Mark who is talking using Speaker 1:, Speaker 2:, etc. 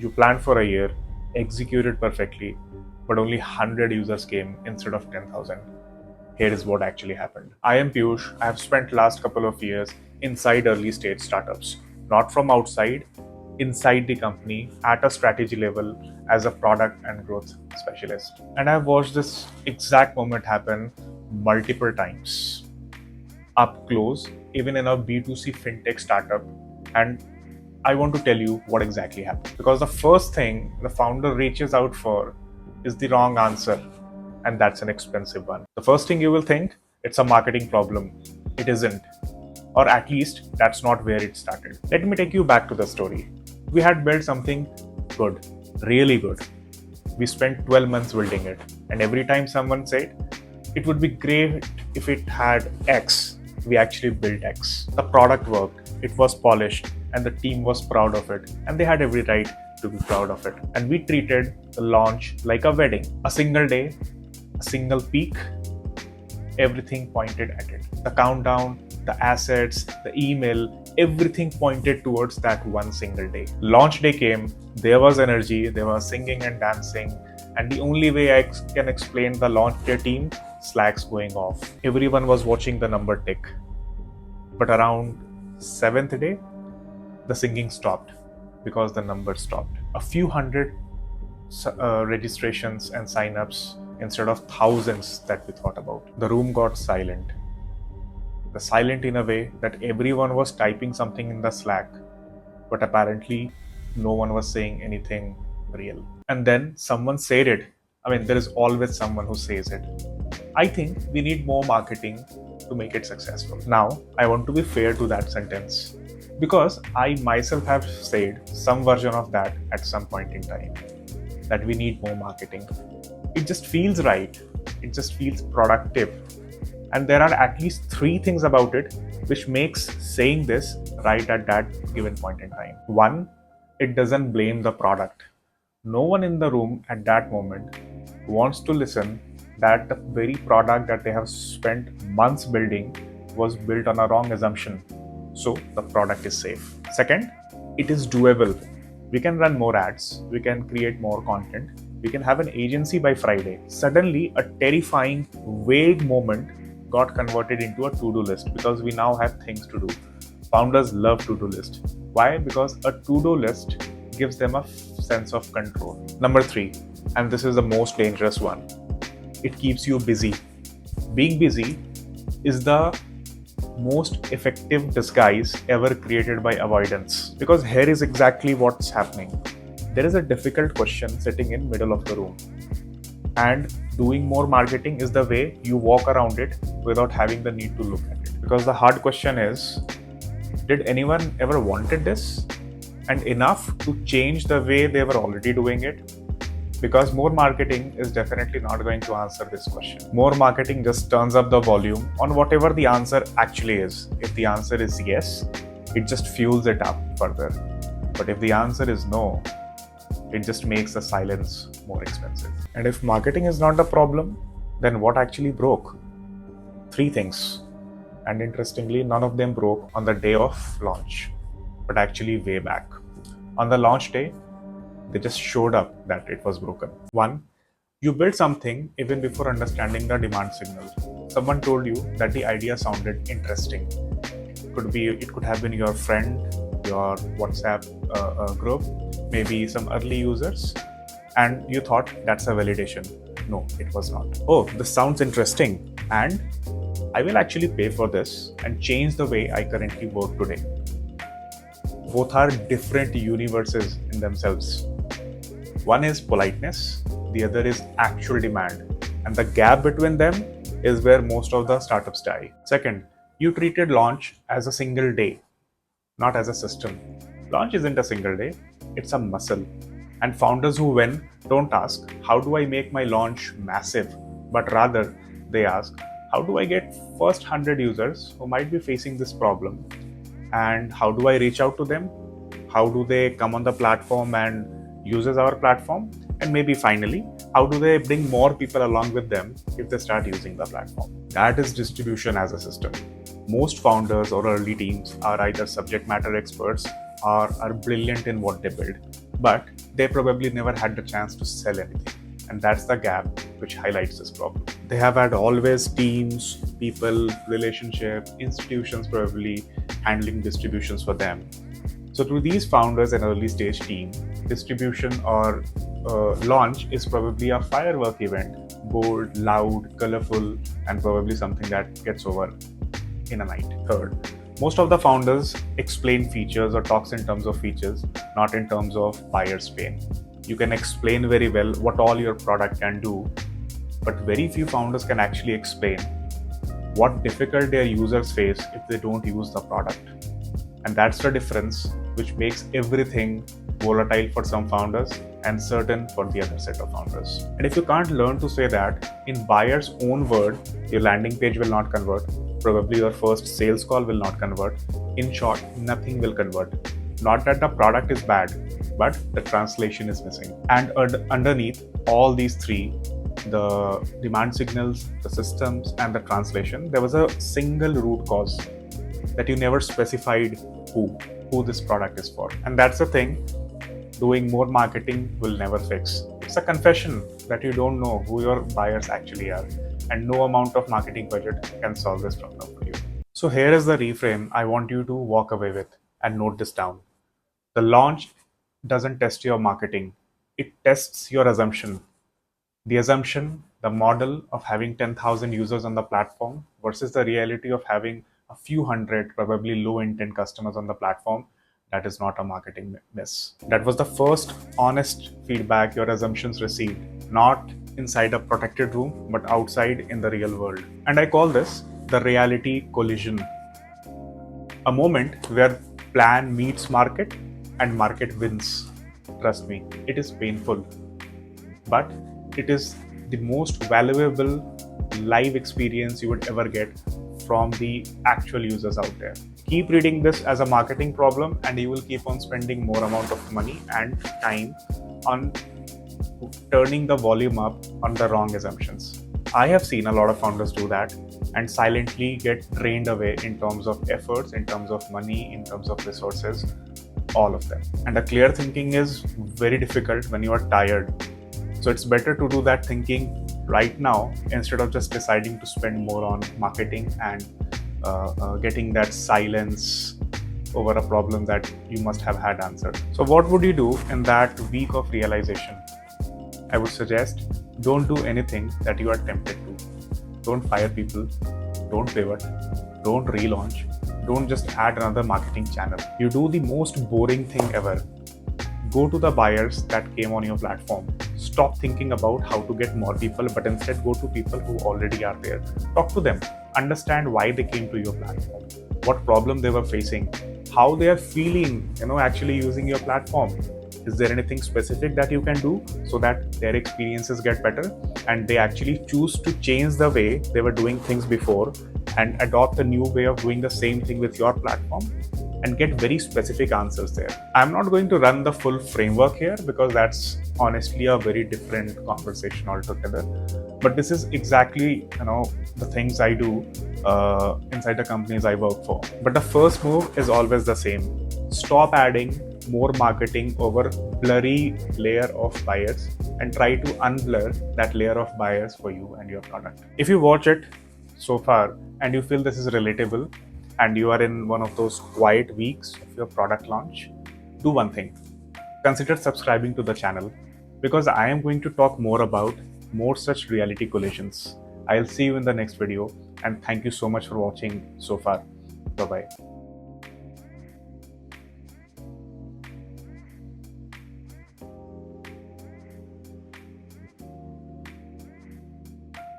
Speaker 1: You planned for a year, executed perfectly, but only 100 users came instead of 10,000. Here is what actually happened. I am Piyush. I have spent last couple of years inside early stage startups, not from outside, inside the company at a strategy level as a product and growth specialist. And I've watched this exact moment happen multiple times, up close, even in a B2C FinTech startup. And I want to tell you what exactly happened. Because the first thing the founder reaches out for is the wrong answer, and that's an expensive one. The first thing you will think, it's a marketing problem. It isn't. Or at least, that's not where it started. Let me take you back to the story. We had built something good, really good. We spent 12 months building it, and every time someone said, it would be great if it had X, we actually built X. The product worked, it was polished, and the team was proud of it, and they had every right to be proud of it. And we treated the launch like a wedding. A single day, a single peak, everything pointed at it. The countdown, the assets, the email, everything pointed towards that one single day. Launch day came, there was energy, there was singing and dancing, and the only way I can explain the launch day team, Slacks going off. Everyone was watching the number tick. But around 7th day, the singing stopped because the number stopped. A few hundred registrations and signups instead of thousands that we thought about. The room got silent. The silent in a way that everyone was typing something in the Slack, but apparently no one was saying anything real. And then someone said it. I mean, there is always someone who says it. I think we need more marketing to make it successful. Now, I want to be fair to that sentence because I myself have said some version of that at some point in time, that we need more marketing. It just feels right. It just feels productive. And there are at least 3 things about it which makes saying this right at that given point in time. 1, it doesn't blame the product. No one in the room at that moment wants to listen that the very product that they have spent months building was built on a wrong assumption. So the product is safe. Second, it is doable. We can run more ads, we can create more content, we can have an agency by Friday. Suddenly, a terrifying, vague moment got converted into a to-do list because we now have things to do. Founders love to-do list. Why? Because a to-do list gives them a sense of control. Number 3, and this is the most dangerous one, it keeps you busy. Being busy is the most effective disguise ever created by avoidance. Because here is exactly what's happening. There is a difficult question sitting in middle of the room. And doing more marketing is the way you walk around it without having the need to look at it. Because the hard question is, did anyone ever wanted this? And enough to change the way they were already doing it? Because more marketing is definitely not going to answer this question. More marketing just turns up the volume on whatever the answer actually is. If the answer is yes, it just fuels it up further. But if the answer is no, it just makes the silence more expensive. And if marketing is not the problem, then what actually broke? 3 things. And interestingly, none of them broke on the day of launch, but actually way back. On the launch day, they just showed up that it was broken. 1, you built something even before understanding the demand signal. Someone told you that the idea sounded interesting. It could have been your friend, your WhatsApp group, maybe some early users, and you thought that's a validation. No, it was not. Oh, this sounds interesting, and I will actually pay for this and change the way I currently work today. Both are different universes in themselves. One is politeness, the other is actual demand. And the gap between them is where most of the startups die. Second, you treated launch as a single day, not as a system. Launch isn't a single day, it's a muscle. And founders who win don't ask, how do I make my launch massive? But rather, they ask, how do I get first 100 users who might be facing this problem? And how do I reach out to them? How do they come on the platform and uses our platform? And maybe finally, how do they bring more people along with them if they start using the platform? That is distribution as a system. Most founders or early teams are either subject matter experts or are brilliant in what they build, but they probably never had the chance to sell anything. And that's the gap which highlights this problem. They have had always teams, people, relationship, institutions probably handling distributions for them. So to these founders and early stage team, distribution or launch is probably a firework event, bold, loud, colorful, and probably something that gets over in a night. Third, most of the founders explain features or talks in terms of features, not in terms of buyer's pain. You can explain very well what all your product can do, but very few founders can actually explain what difficult their users face if they don't use the product. And that's the difference which makes everything volatile for some founders and certain for the other set of founders. And if you can't learn to say that in buyer's own word, your landing page will not convert, probably your first sales call will not convert. In short, nothing will convert. Not that the product is bad, but the translation is missing. And underneath all these three, the demand signals, the systems, and the translation, there was a single root cause that you never specified who this product is for. And that's the thing, doing more marketing will never fix. It's a confession that you don't know who your buyers actually are, and no amount of marketing budget can solve this problem for you. So here is the reframe I want you to walk away with and note this down. The launch doesn't test your marketing, it tests your assumption. The assumption, the model of having 10,000 users on the platform versus the reality of having a few hundred, probably low intent customers on the platform, that is not a marketing miss. That was the first honest feedback your assumptions received, not inside a protected room, but outside in the real world. And I call this the reality collision. A moment where plan meets market and market wins. Trust me, it is painful, but it is the most valuable live experience you would ever get from the actual users out there. Keep reading this as a marketing problem and you will keep on spending more amount of money and time on turning the volume up on the wrong assumptions. I have seen a lot of founders do that and silently get drained away in terms of efforts, in terms of money, in terms of resources, all of them. And a clear thinking is very difficult when you are tired. So it's better to do that thinking right now instead of just deciding to spend more on marketing and getting that silence over a problem that you must have had answered. So what would you do in that week of realization? I would suggest don't do anything that you are tempted to. Don't fire people, don't pivot, don't relaunch, don't just add another marketing channel. You do the most boring thing ever. Go to the buyers that came on your platform. Stop thinking about how to get more people, but instead go to people who already are there. Talk to them. Understand why they came to your platform, what problem they were facing, how they are feeling, actually using your platform. Is there anything specific that you can do so that their experiences get better and they actually choose to change the way they were doing things before and adopt a new way of doing the same thing with your platform? And get very specific answers there. I'm not going to run the full framework here because that's honestly a very different conversation altogether. But this is exactly, the things I do inside the companies I work for. But the first move is always the same. Stop adding more marketing over blurry layer of buyers and try to unblur that layer of buyers for you and your product. If you watch it so far and you feel this is relatable, and you are in one of those quiet weeks of your product launch, do one thing. Consider subscribing to the channel because I am going to talk more about more such reality collisions. I'll see you in the next video and thank you so much for watching so far. Bye-bye.